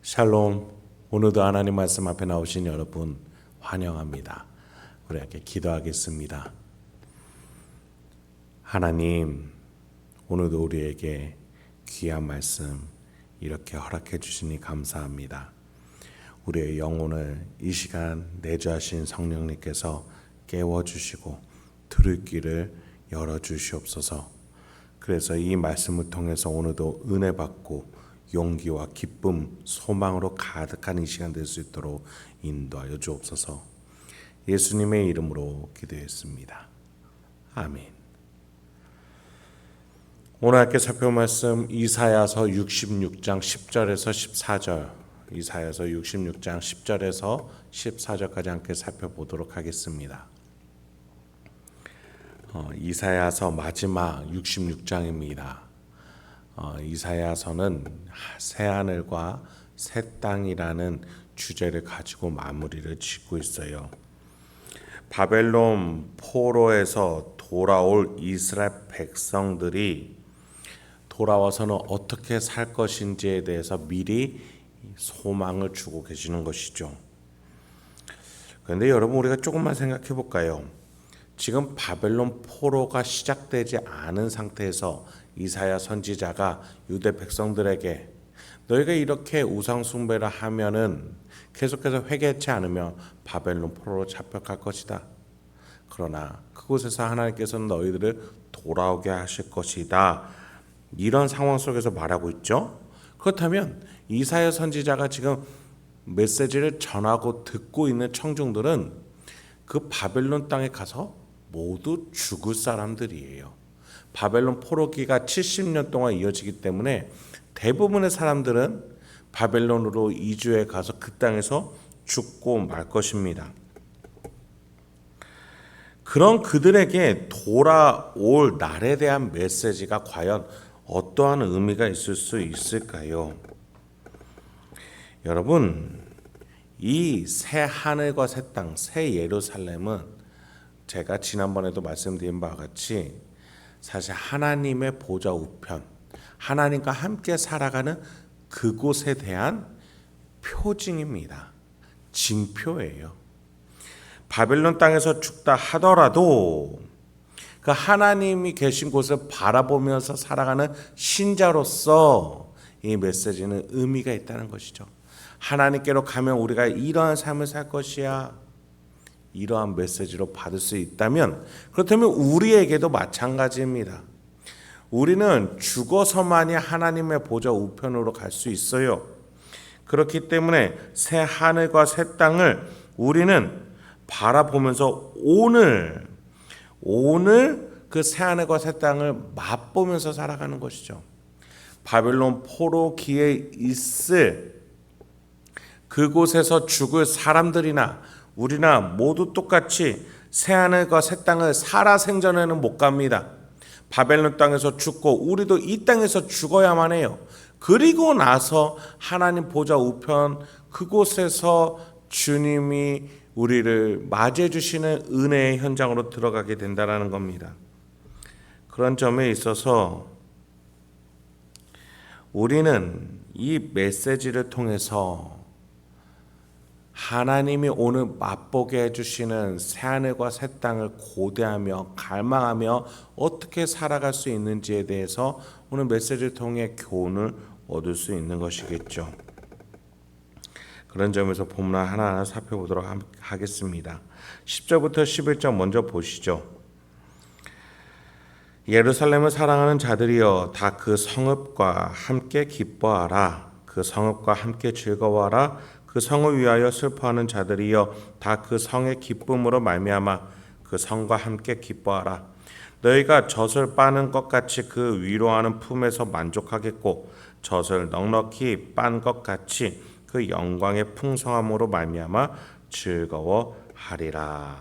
샬롬. 오늘도 하나님 말씀 앞에 나오신 여러분 환영합니다. 우리 함께 기도하겠습니다. 하나님, 오늘도 우리에게 귀한 말씀 이렇게 허락해 주시니 감사합니다. 우리의 영혼을 이 시간 내주하신 성령님께서 깨워주시고 들을 귀를 열어주시옵소서. 그래서 이 말씀을 통해서 오늘도 은혜 받고 용기와 기쁨, 소망으로 가득한 이 시간 될 수 있도록 인도하여 주옵소서. 예수님의 이름으로 기도했습니다. 아멘. 오늘 함께 살펴볼 말씀 이사야서 66장 10절에서 14절, 이사야서 66장 10절에서 14절까지 함께 살펴보도록 하겠습니다. 이사야서 마지막 66장입니다. 이사야서는 새하늘과 새 땅이라는 주제를 가지고 마무리를 짓고 있어요. 바벨론 포로에서 돌아올 이스라엘 백성들이 돌아와서는 어떻게 살 것인지에 대해서 미리 소망을 주고 계시는 것이죠. 그런데 여러분, 우리가 조금만 생각해 볼까요? 지금 바벨론 포로가 시작되지 않은 상태에서 이사야 선지자가 유대 백성들에게 너희가 이렇게 우상 숭배를 하면은 계속해서 회개치 않으면 바벨론 포로로 잡혀갈 것이다. 그러나 그곳에서 하나님께서는 너희들을 돌아오게 하실 것이다. 이런 상황 속에서 말하고 있죠. 그렇다면 이사야 선지자가 지금 메시지를 전하고 듣고 있는 청중들은 그 바벨론 땅에 가서 모두 죽을 사람들이에요. 바벨론 포로기가 70년 동안 이어지기 때문에 대부분의 사람들은 바벨론으로 이주해 가서 그 땅에서 죽고 말 것입니다. 그런 그들에게 돌아올 날에 대한 메시지가 과연 어떠한 의미가 있을 수 있을까요? 여러분, 이 새 하늘과 새 땅, 새 예루살렘은 제가 지난번에도 말씀드린 바와 같이 사실 하나님의 보좌 우편, 하나님과 함께 살아가는 그곳에 대한 표징입니다. 징표예요. 바벨론 땅에서 죽다 하더라도 그 하나님이 계신 곳을 바라보면서 살아가는 신자로서 이 메시지는 의미가 있다는 것이죠. 하나님께로 가면 우리가 이러한 삶을 살 것이야. 이러한 메시지로 받을 수 있다면, 그렇다면 우리에게도 마찬가지입니다. 우리는 죽어서만이 하나님의 보좌 우편으로 갈 수 있어요. 그렇기 때문에 새 하늘과 새 땅을 우리는 바라보면서 오늘 그 새 하늘과 새 땅을 맛보면서 살아가는 것이죠. 바벨론 포로기에 있을 그곳에서 죽을 사람들이나 우리나 모두 똑같이 새하늘과 새 땅을 살아생전에는 못 갑니다. 바벨론 땅에서 죽고 우리도 이 땅에서 죽어야만 해요. 그리고 나서 하나님 보좌 우편 그곳에서 주님이 우리를 맞이해 주시는 은혜의 현장으로 들어가게 된다는 겁니다. 그런 점에 있어서 우리는 이 메시지를 통해서 하나님이 오늘 맛보게 해주시는 새하늘과 새 땅을 고대하며 갈망하며 어떻게 살아갈 수 있는지에 대해서 오늘 메시지를 통해 교훈을 얻을 수 있는 것이겠죠. 그런 점에서 본문 하나하나 살펴보도록 하겠습니다. 10절부터 11절 먼저 보시죠. 예루살렘을 사랑하는 자들이여 다 그 성읍과 함께 기뻐하라. 그 성읍과 함께 즐거워하라. 그 성을 위하여 슬퍼하는 자들이여 다 그 성의 기쁨으로 말미암아 그 성과 함께 기뻐하라. 너희가 젖을 빠는 것 같이 그 위로하는 품에서 만족하겠고 젖을 넉넉히 빤 것 같이 그 영광의 풍성함으로 말미암아 즐거워하리라.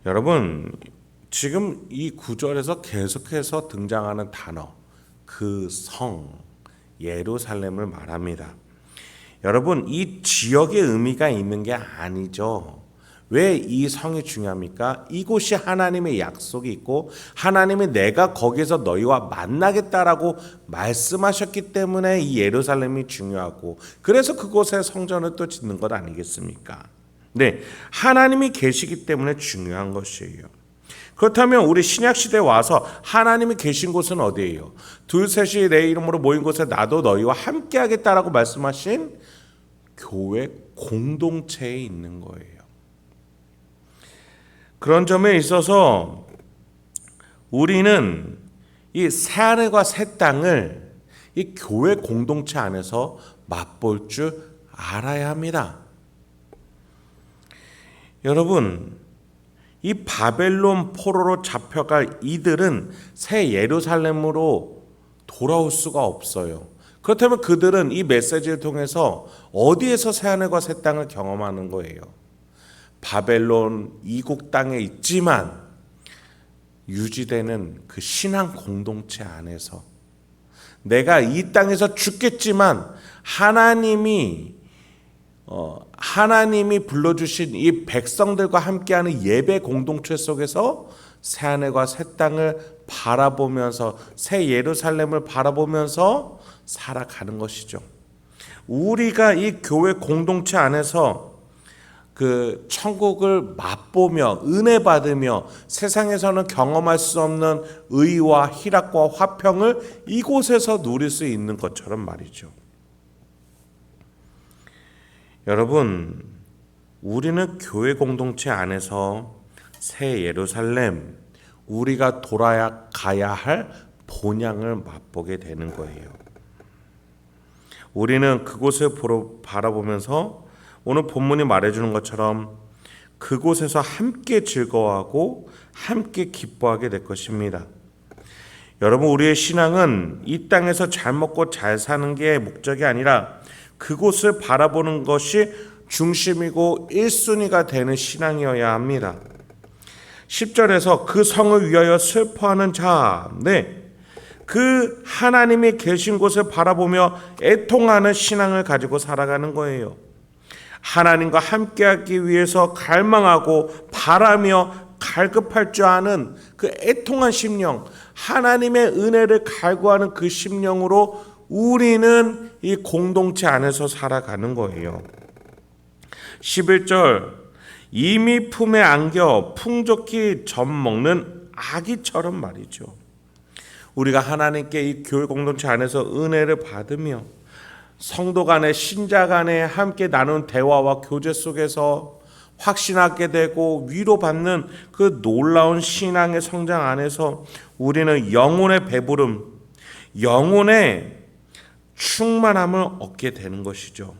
여러분, 지금 이 구절에서 계속해서 등장하는 단어, 그 성, 예루살렘을 말합니다. 여러분, 이 지역의 의미가 있는 게 아니죠. 왜 이 성이 중요합니까? 이곳이 하나님의 약속이 있고 하나님이 내가 거기서 너희와 만나겠다라고 말씀하셨기 때문에 이 예루살렘이 중요하고 그래서 그곳에 성전을 또 짓는 것 아니겠습니까? 네, 하나님이 계시기 때문에 중요한 것이에요. 그렇다면 우리 신약시대에 와서 하나님이 계신 곳은 어디예요? 둘 셋이 내 이름으로 모인 곳에 나도 너희와 함께 하겠다라고 말씀하신 교회 공동체에 있는 거예요. 그런 점에 있어서 우리는 이 새하늘과 새 땅을 이 교회 공동체 안에서 맛볼 줄 알아야 합니다. 여러분, 이 바벨론 포로로 잡혀갈 이들은 새 예루살렘으로 돌아올 수가 없어요. 그렇다면 그들은 이 메시지를 통해서 어디에서 새하늘과 새 땅을 경험하는 거예요? 바벨론 이국 땅에 있지만 유지되는 그 신앙 공동체 안에서 내가 이 땅에서 죽겠지만 하나님이 불러주신 이 백성들과 함께하는 예배 공동체 속에서 새하늘과 새 땅을 바라보면서 새 예루살렘을 바라보면서 살아가는 것이죠. 우리가 이 교회 공동체 안에서 그 천국을 맛보며 은혜 받으며 세상에서는 경험할 수 없는 의와 희락과 화평을 이곳에서 누릴 수 있는 것처럼 말이죠. 여러분, 우리는 교회 공동체 안에서 새 예루살렘, 우리가 돌아가야 할 본향을 맛보게 되는 거예요. 우리는 그곳을 바라보면서 오늘 본문이 말해주는 것처럼 그곳에서 함께 즐거워하고 함께 기뻐하게 될 것입니다. 여러분, 우리의 신앙은 이 땅에서 잘 먹고 잘 사는 게 목적이 아니라 그곳을 바라보는 것이 중심이고 1순위가 되는 신앙이어야 합니다. 10절에서 그 성을 위하여 슬퍼하는 자, 그 하나님이 계신 곳을 바라보며 애통하는 신앙을 가지고 살아가는 거예요. 하나님과 함께하기 위해서 갈망하고 바라며 갈급할 줄 아는 그 애통한 심령, 하나님의 은혜를 갈구하는 그 심령으로 우리는 이 공동체 안에서 살아가는 거예요. 11절, 이미 품에 안겨 풍족히 젖먹는 아기처럼 말이죠. 우리가 하나님께 이 교회 공동체 안에서 은혜를 받으며 성도 간의 신자 간에 함께 나눈 대화와 교제 속에서 확신하게 되고 위로받는 그 놀라운 신앙의 성장 안에서 우리는 영혼의 배부름, 영혼의 충만함을 얻게 되는 것이죠.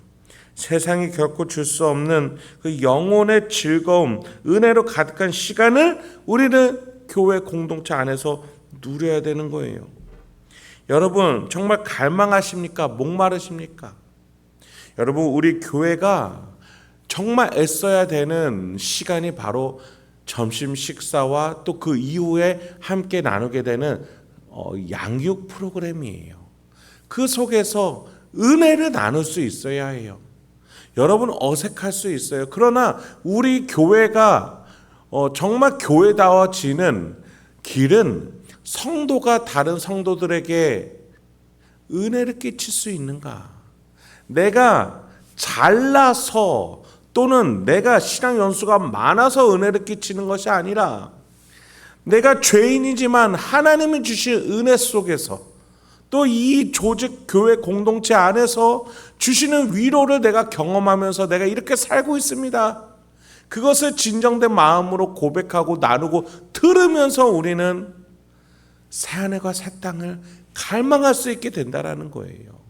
세상이 결코 줄 수 없는 그 영혼의 즐거움, 은혜로 가득한 시간을 우리는 교회 공동체 안에서 누려야 되는 거예요. 여러분, 정말 갈망하십니까? 목마르십니까? 여러분, 우리 교회가 정말 애써야 되는 시간이 바로 점심 식사와 또 그 이후에 함께 나누게 되는 양육 프로그램이에요. 그 속에서 은혜를 나눌 수 있어야 해요. 여러분, 어색할 수 있어요. 그러나 우리 교회가 정말 교회다워지는 길은 성도가 다른 성도들에게 은혜를 끼칠 수 있는가? 내가 잘나서 또는 내가 신앙 연수가 많아서 은혜를 끼치는 것이 아니라 내가 죄인이지만 하나님이 주신 은혜 속에서 또 이 조직 교회 공동체 안에서 주시는 위로를 내가 경험하면서 내가 이렇게 살고 있습니다. 그것을 진정된 마음으로 고백하고 나누고 들으면서 우리는 새하늘과 새 땅을 갈망할 수 있게 된다라는 거예요.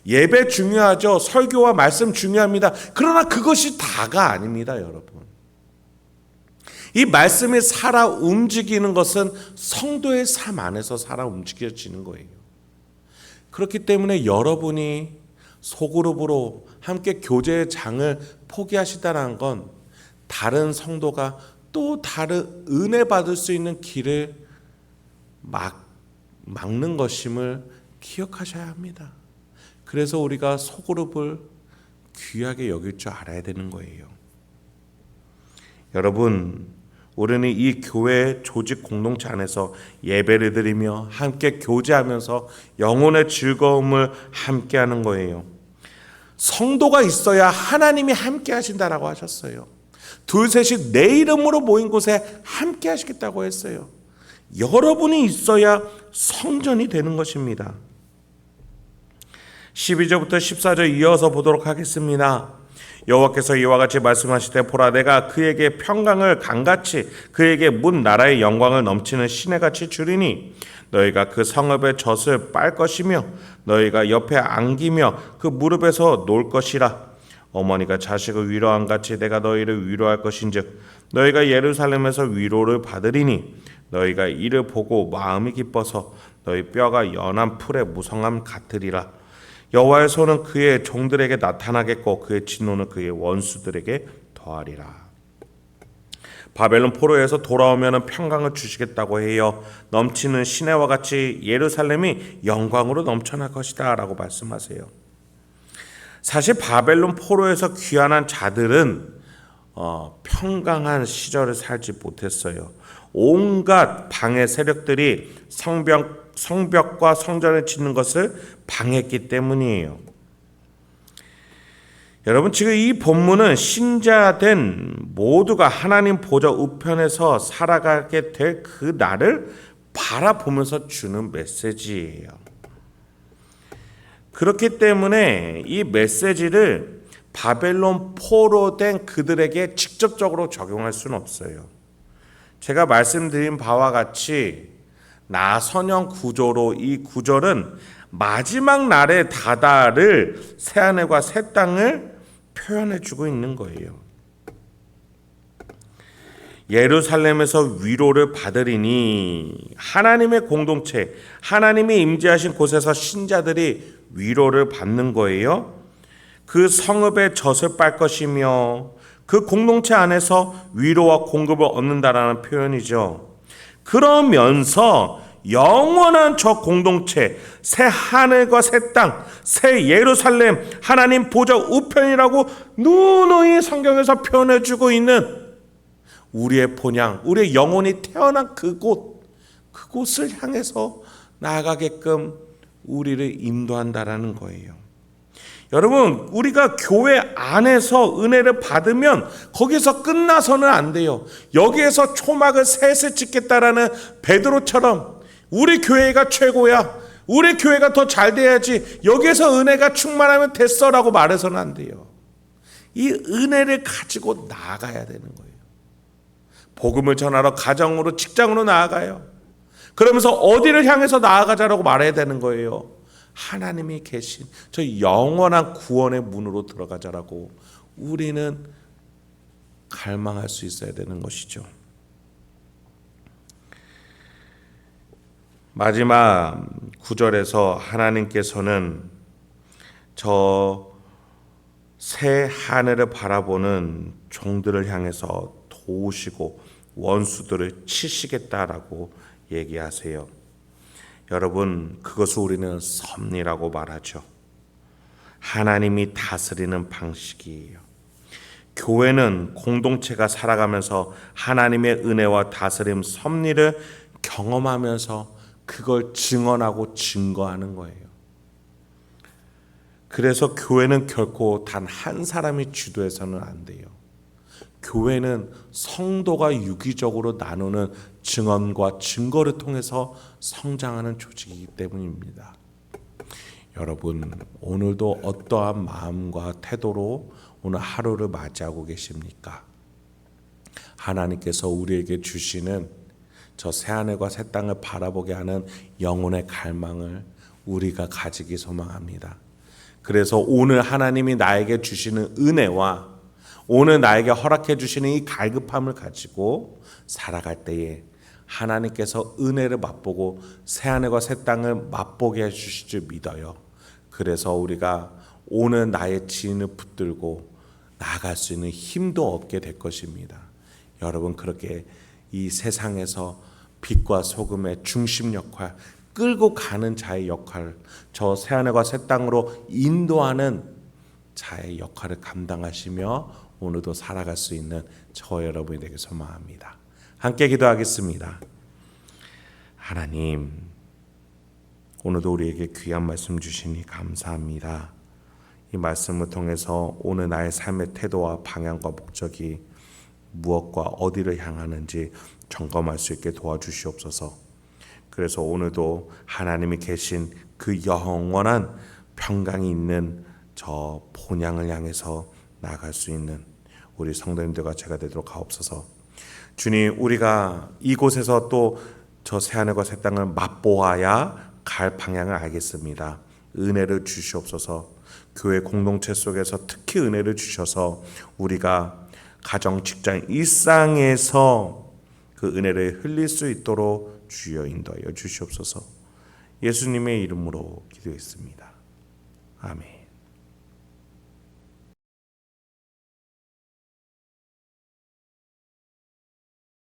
예배 중요하죠. 설교와 말씀 중요합니다. 그러나 그것이 다가 아닙니다, 여러분. 이 말씀이 살아 움직이는 것은 성도의 삶 안에서 살아 움직여지는 거예요. 그렇기 때문에 여러분이 소그룹으로 함께 교제의 장을 포기하시다는 건 다른 성도가 또 다른 은혜 받을 수 있는 길을 막는 것임을 기억하셔야 합니다. 그래서 우리가 소그룹을 귀하게 여길 줄 알아야 되는 거예요. 여러분, 우리는 이 교회 조직 공동체 안에서 예배를 드리며 함께 교제하면서 영혼의 즐거움을 함께 하는 거예요. 성도가 있어야 하나님이 함께 하신다라고 하셨어요. 둘 셋이 내 이름으로 모인 곳에 함께 하시겠다고 했어요. 여러분이 있어야 성전이 되는 것입니다. 12절부터 14절 이어서 보도록 하겠습니다. 여호와께서 이와 같이 말씀하시되 보라 내가 그에게 평강을 강같이 그에게 문 나라의 영광을 넘치는 시내같이 주리니 너희가 그 성읍의 젖을 빨 것이며 너희가 옆에 안기며 그 무릎에서 놀 것이라. 어머니가 자식을 위로한 같이 내가 너희를 위로할 것인즉 너희가 예루살렘에서 위로를 받으리니 너희가 이를 보고 마음이 기뻐서 너희 뼈가 연한 풀의 무성함 같으리라. 여호와의 손은 그의 종들에게 나타나겠고 그의 진노는 그의 원수들에게 더하리라. 바벨론 포로에서 돌아오면 평강을 주시겠다고 해요. 넘치는 시내와 같이 예루살렘이 영광으로 넘쳐날 것이다 라고 말씀하세요. 사실 바벨론 포로에서 귀환한 자들은 평강한 시절을 살지 못했어요. 온갖 방해 세력들이 성벽과 성전을 짓는 것을 방해했기 때문이에요. 여러분, 지금 이 본문은 신자된 모두가 하나님 보좌 우편에서 살아가게 될 그 날을 바라보면서 주는 메시지예요. 그렇기 때문에 이 메시지를 바벨론 포로된 그들에게 직접적으로 적용할 수는 없어요. 제가 말씀드린 바와 같이 나선형 구조로 이 구절은 마지막 날에 다다를 새하늘과 새 땅을 표현해주고 있는 거예요. 예루살렘에서 위로를 받으리니 하나님의 공동체, 하나님이 임재하신 곳에서 신자들이 위로를 받는 거예요. 그 성읍의 젖을 빨 것이며 그 공동체 안에서 위로와 공급을 얻는다라는 표현이죠. 그러면서 영원한 저 공동체, 새 하늘과 새 땅, 새 예루살렘, 하나님 보좌 우편이라고 누누이 성경에서 표현해주고 있는 우리의 본향, 우리의 영혼이 태어난 그곳을 향해서 나아가게끔 우리를 인도한다라는 거예요. 여러분, 우리가 교회 안에서 은혜를 받으면 거기서 끝나서는 안 돼요. 여기에서 초막을 셋을 찍겠다라는 베드로처럼 우리 교회가 최고야, 우리 교회가 더 잘 돼야지, 여기에서 은혜가 충만하면 됐어라고 말해서는 안 돼요. 이 은혜를 가지고 나아가야 되는 거예요. 복음을 전하러 가정으로, 직장으로 나아가요. 그러면서 어디를 향해서 나아가자라고 말해야 되는 거예요. 하나님이 계신 저 영원한 구원의 문으로 들어가자라고 우리는 갈망할 수 있어야 되는 것이죠. 마지막 9절에서 하나님께서는 저 새 하늘을 바라보는 종들을 향해서 도우시고 원수들을 치시겠다라고 얘기하세요. 여러분, 그것을 우리는 섭리라고 말하죠. 하나님이 다스리는 방식이에요. 교회는 공동체가 살아가면서 하나님의 은혜와 다스림, 섭리를 경험하면서 그걸 증언하고 증거하는 거예요. 그래서 교회는 결코 단 한 사람이 주도해서는 안 돼요. 교회는 성도가 유기적으로 나누는 증언과 증거를 통해서 성장하는 조직이기 때문입니다. 여러분, 오늘도 어떠한 마음과 태도로 오늘 하루를 맞이하고 계십니까? 하나님께서 우리에게 주시는 저 새하늘과 새 땅을 바라보게 하는 영혼의 갈망을 우리가 가지기 소망합니다. 그래서 오늘 하나님이 나에게 주시는 은혜와 오늘 나에게 허락해 주시는 이 갈급함을 가지고 살아갈 때에 하나님께서 은혜를 맛보고 새하늘과 새 땅을 맛보게 해주실 줄 믿어요. 그래서 우리가 오늘 나의 지인을 붙들고 나아갈 수 있는 힘도 얻게 될 것입니다. 여러분, 그렇게 이 세상에서 빛과 소금의 중심 역할, 끌고 가는 자의 역할, 저 새하늘과 새 땅으로 인도하는 자의 역할을 감당하시며 오늘도 살아갈 수 있는 저와 여러분이 되길 소망합니다. 함께 기도하겠습니다. 하나님, 오늘도 우리에게 귀한 말씀 주시니 감사합니다. 이 말씀을 통해서 오늘 나의 삶의 태도와 방향과 목적이 무엇과 어디를 향하는지 점검할 수 있게 도와주시옵소서. 그래서 오늘도 하나님이 계신 그 영원한 평강이 있는 저 본향을 향해서 나아갈 수 있는 우리 성도님들과 제가 되도록 하옵소서. 주님, 우리가 이곳에서 또 저 새하늘과 새 땅을 맛보아야 갈 방향을 알겠습니다. 은혜를 주시옵소서. 교회 공동체 속에서 특히 은혜를 주셔서 우리가 가정, 직장, 일상에서 그 은혜를 흘릴 수 있도록 주여 인도하여 주시옵소서. 예수님의 이름으로 기도했습니다. 아멘.